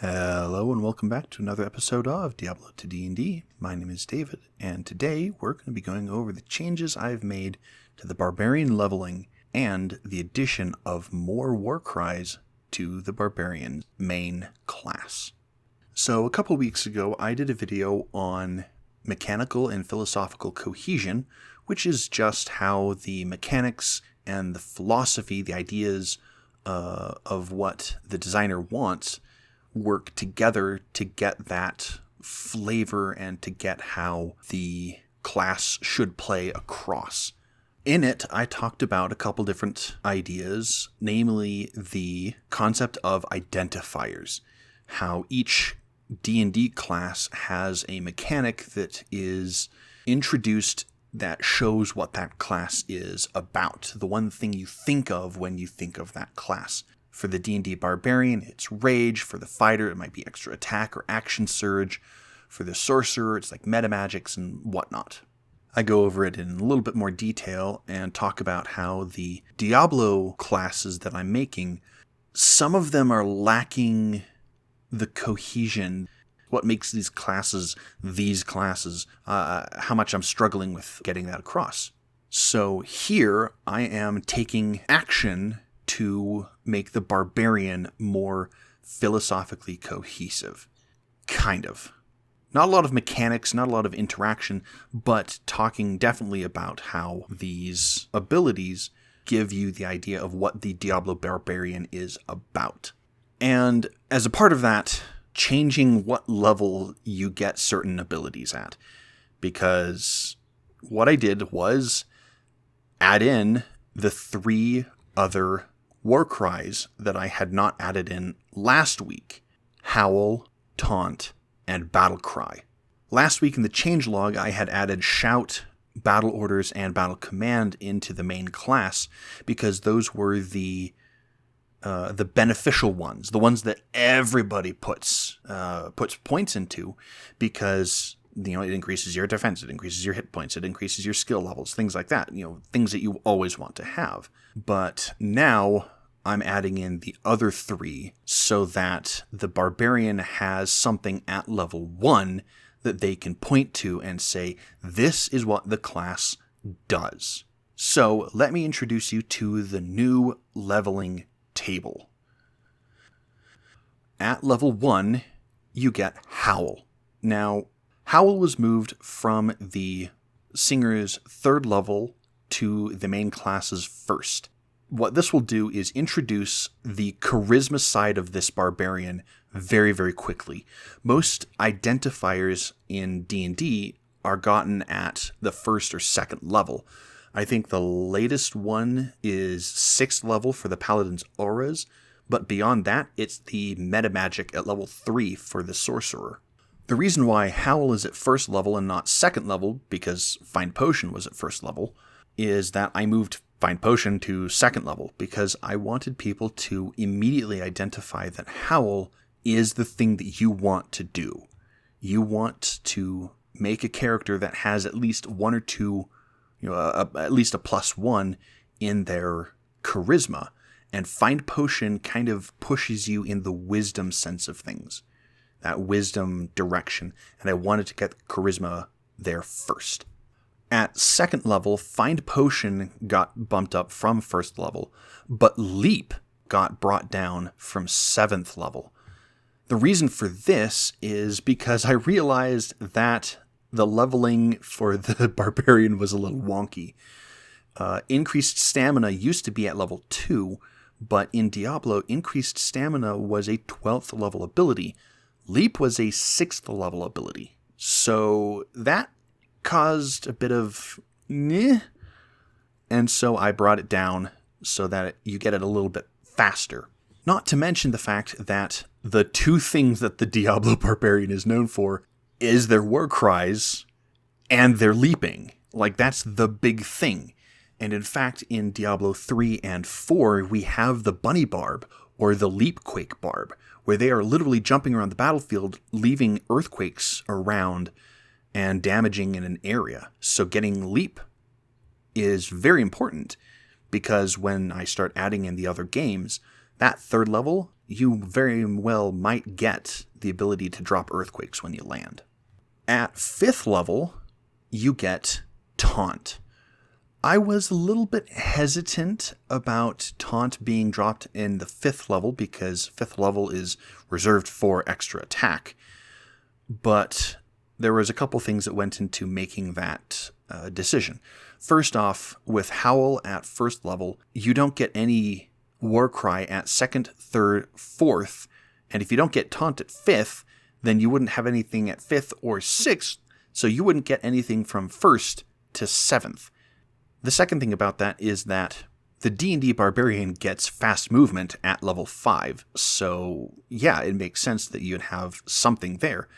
Hello and welcome back to another episode of Diablo to D&D. My name is David, and today we're going to be going over the changes I've made to the Barbarian leveling and the addition of more Warcries to the Barbarian main class. So a couple weeks ago I did a video on mechanical and philosophical cohesion, which is just how the mechanics and the philosophy, the ideas of what the designer wants work together to get that flavor and to get how the class should play across. In it, I talked about a couple different ideas, namely the concept of identifiers, how each D&D class has a mechanic that is introduced that shows what that class is about, the one thing you think of when you think of that class. For the D&D Barbarian, it's Rage. For the Fighter, it might be extra attack or action surge. For the Sorcerer, it's like metamagics and whatnot. I go over it in a little bit more detail and talk about how the Diablo classes that I'm making, some of them are lacking the cohesion. What makes these classes, how much I'm struggling with getting that across. So here, I am taking action to make the Barbarian more philosophically cohesive. Kind of. Not a lot of mechanics, not a lot of interaction, but talking definitely about how these abilities give you the idea of what the Diablo Barbarian is about. And as a part of that, changing what level you get certain abilities at. Because what I did was add in the 3 other Warcries that I had not added in last week: Howl, Taunt, and Battle Cry. Last week in the changelog, I had added Shout, Battle Orders, and Battle Command into the main class because those were the beneficial ones, the ones that everybody puts points into, because it increases your defense, it increases your hit points, it increases your skill levels, things like that. Things that you always want to have. But now I'm adding in the other 3 so that the Barbarian has something at level 1 that they can point to and say, this is what the class does. So let me introduce you to the new leveling table. At level 1, you get Howl. Now, Howl was moved from the Singer's 3rd level to the main class's 1st. What this will do is introduce the charisma side of this Barbarian very, very quickly. Most identifiers in D&D are gotten at the 1st or 2nd level. I think the latest one is 6th level for the Paladin's auras, but beyond that, it's the metamagic at level 3 for the Sorcerer. The reason why Howl is at 1st level and not 2nd level, because Find Potion was at 1st level, is that I moved Find Potion to 2nd level because I wanted people to immediately identify that Howl is the thing that you want to do. You want to make a character that has at least 1 or 2, at least a +1 in their charisma, and Find Potion kind of pushes you in the wisdom sense of things, that wisdom direction, and I wanted to get charisma there first. At 2nd level, Find Potion got bumped up from 1st level, but Leap got brought down from 7th level. The reason for this is because I realized that the leveling for the Barbarian was a little wonky. Increased Stamina used to be at level 2, but in Diablo, Increased Stamina was a 12th level ability. Leap was a 6th level ability. So that caused a bit of and so I brought it down so that you get it a little bit faster. Not to mention the fact that the 2 things that the Diablo Barbarian is known for is their Warcries and their leaping. Like, that's the big thing. And in fact, in Diablo 3 and 4, we have the Bunny Barb, or the Leapquake Barb, where they are literally jumping around the battlefield, leaving earthquakes around and damaging in an area. So getting Leap is very important, because when I start adding in the other games, that 3rd level you very well might get the ability to drop earthquakes when you land. At 5th level, you get Taunt. I was a little bit hesitant about Taunt being dropped in the 5th level because 5th level is reserved for extra attack, but there was a couple things that went into making that decision. First off, with Howl at 1st level, you don't get any Warcry at 2nd, 3rd, 4th, and if you don't get Taunt at 5th, then you wouldn't have anything at 5th or 6th, so you wouldn't get anything from 1st to 7th. The second thing about that is that the D&D Barbarian gets fast movement at level 5, so yeah, it makes sense that you'd have something there.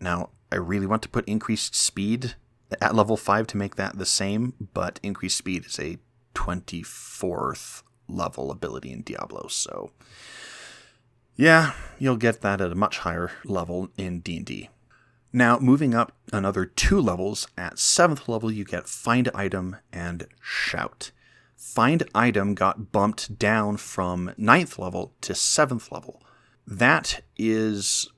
Now, I really want to put increased speed at level 5 to make that the same, but increased speed is a 24th level ability in Diablo, so yeah, you'll get that at a much higher level in D&D. Now, moving up another 2 levels, at 7th level you get Find Item and Shout. Find Item got bumped down from 9th level to 7th level. That is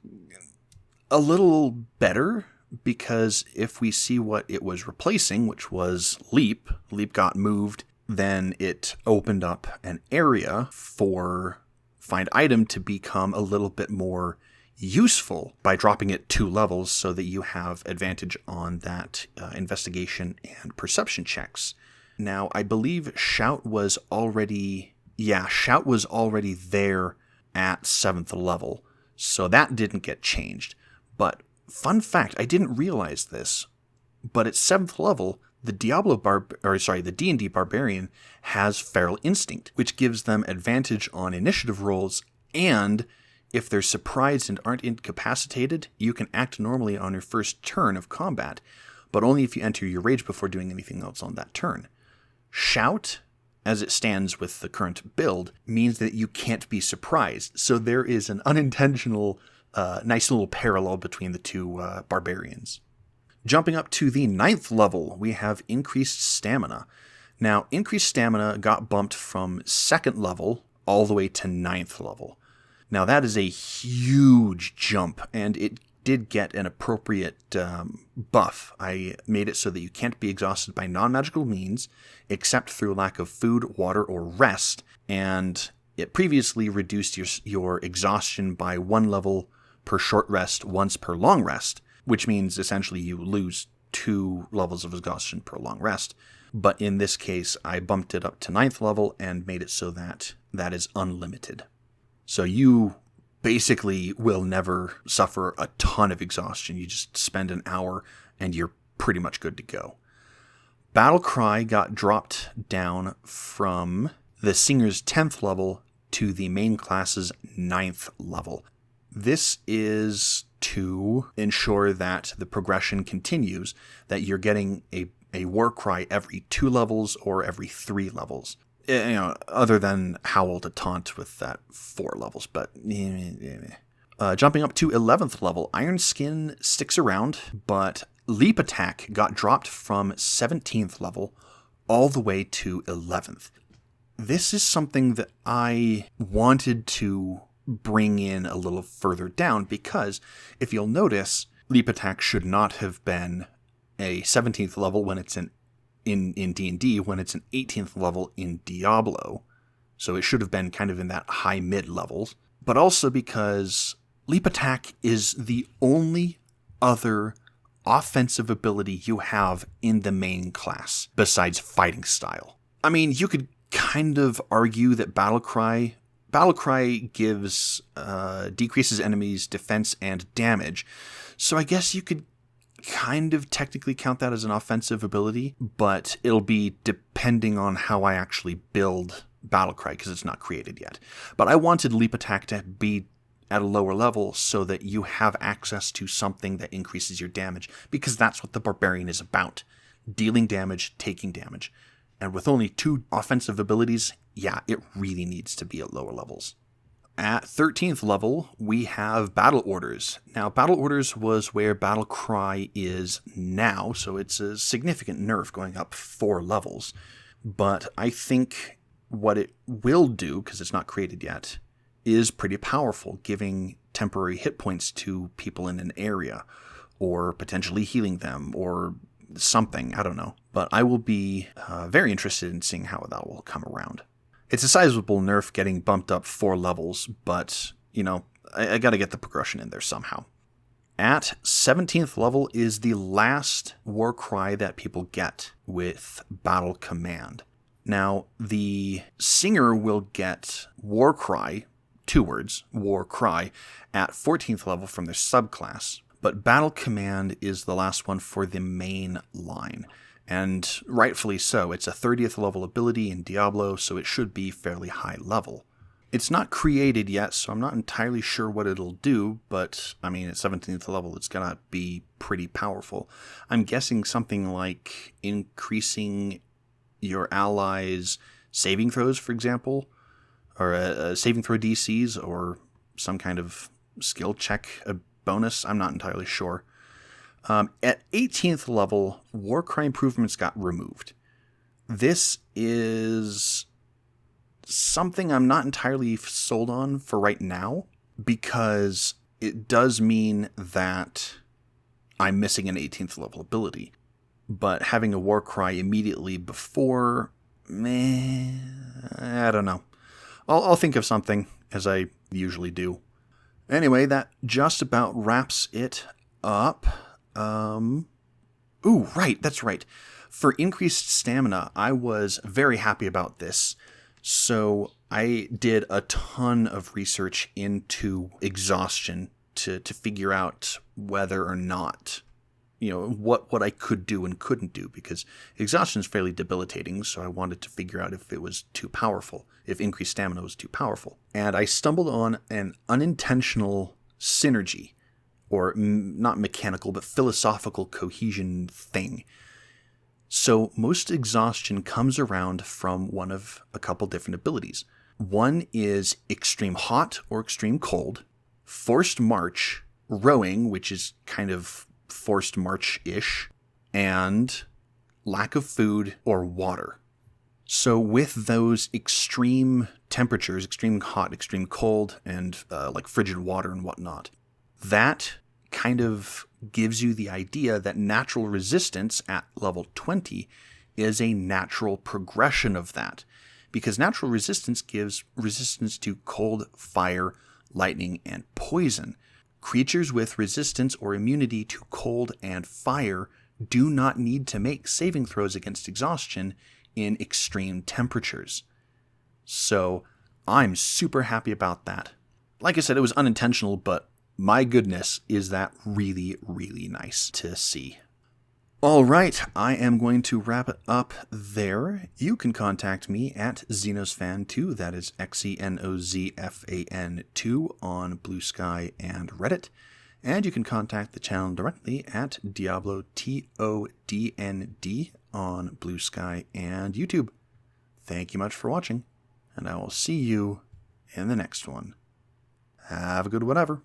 a little better, because if we see what it was replacing, which was Leap got moved, then it opened up an area for Find Item to become a little bit more useful by dropping it 2 levels so that you have advantage on that investigation and perception checks. Now, I believe Shout was already there at 7th level, so that didn't get changed. But fun fact, I didn't realize this, but at 7th level, the D&D Barbarian has Feral Instinct, which gives them advantage on initiative rolls, and if they're surprised and aren't incapacitated, you can act normally on your first turn of combat, but only if you enter your rage before doing anything else on that turn. Shout, as it stands with the current build, means that you can't be surprised, so there is an unintentional, nice little parallel between the two barbarians. Jumping up to the 9th level, we have Increased Stamina. Now, Increased Stamina got bumped from 2nd level all the way to 9th level. Now, that is a huge jump, and it did get an appropriate buff. I made it so that you can't be exhausted by non-magical means, except through lack of food, water, or rest, and it previously reduced your exhaustion by 1 level per short rest, once per long rest, which means essentially you lose 2 levels of exhaustion per long rest. But in this case, I bumped it up to 9th level and made it so that that is unlimited. So you basically will never suffer a ton of exhaustion. You just spend an hour and you're pretty much good to go. Battle Cry got dropped down from the Singer's 10th level to the main class's 9th level. This is to ensure that the progression continues, that you're getting a Warcry every 2 levels or every 3 levels. Other than Howl to Taunt with that 4 levels, but jumping up to 11th level, Iron Skin sticks around, but Leap Attack got dropped from 17th level all the way to 11th. This is something that I wanted to bring in a little further down, because if you'll notice, Leap Attack should not have been a 17th level when it's in D&D, when it's an 18th level in Diablo. So it should have been kind of in that high mid levels. But also because Leap Attack is the only other offensive ability you have in the main class besides fighting style. I mean, you could kind of argue that Battle Cry gives decreases enemies' defense and damage. So I guess you could kind of technically count that as an offensive ability, but it'll be depending on how I actually build Battlecry, because it's not created yet. But I wanted Leap Attack to be at a lower level so that you have access to something that increases your damage, because that's what the Barbarian is about. Dealing damage, taking damage. And with only 2 offensive abilities, yeah, it really needs to be at lower levels. At 13th level, we have Battle Orders. Now, Battle Orders was where Battle Cry is now, so it's a significant nerf going up 4 levels. But I think what it will do, because it's not created yet, is pretty powerful, giving temporary hit points to people in an area, or potentially healing them, or something, I don't know. But I will be very interested in seeing how that will come around. It's a sizable nerf getting bumped up 4 levels, but, I gotta get the progression in there somehow. At 17th level is the last Warcry that people get with Battle Command. Now, the Singer will get Warcry, 2 words, Warcry, at 14th level from their subclass, but Battle Command is the last one for the main line, and rightfully so. It's a 30th level ability in Diablo, so it should be fairly high level. It's not created yet, so I'm not entirely sure what it'll do, but, at 17th level, it's gonna be pretty powerful. I'm guessing something like increasing your allies' saving throws, for example, or saving throw DCs, or some kind of skill check bonus. I'm not entirely sure. At 18th level, Warcry improvements got removed. This is something I'm not entirely sold on for right now, because it does mean that I'm missing an 18th level ability. But having a Warcry immediately before, I don't know. I'll think of something, as I usually do. Anyway, that just about wraps it up. Right, that's right. For increased stamina, I was very happy about this. So I did a ton of research into exhaustion to figure out whether or not, what I could do and couldn't do, because exhaustion is fairly debilitating, so I wanted to figure out if it was too powerful, if increased stamina was too powerful. And I stumbled on an unintentional synergy, or not mechanical, but philosophical cohesion thing. So most exhaustion comes around from one of a couple different abilities. One is extreme hot or extreme cold, forced march, rowing, which is kind of forced march-ish, and lack of food or water. So with those extreme temperatures, extreme hot, extreme cold, and like frigid water and whatnot, that kind of gives you the idea that natural resistance at level 20 is a natural progression of that, because natural resistance gives resistance to cold, fire, lightning, and poison. Creatures with resistance or immunity to cold and fire do not need to make saving throws against exhaustion in extreme temperatures. So I'm super happy about that. Like I said, it was unintentional, but my goodness, is that really, really nice to see. All right, I am going to wrap it up there. You can contact me at XenosFan2, that is XENOZFAN2 on Blue Sky and Reddit. And you can contact the channel directly at Diablo TODND on Blue Sky and YouTube. Thank you much for watching, and I will see you in the next one. Have a good whatever.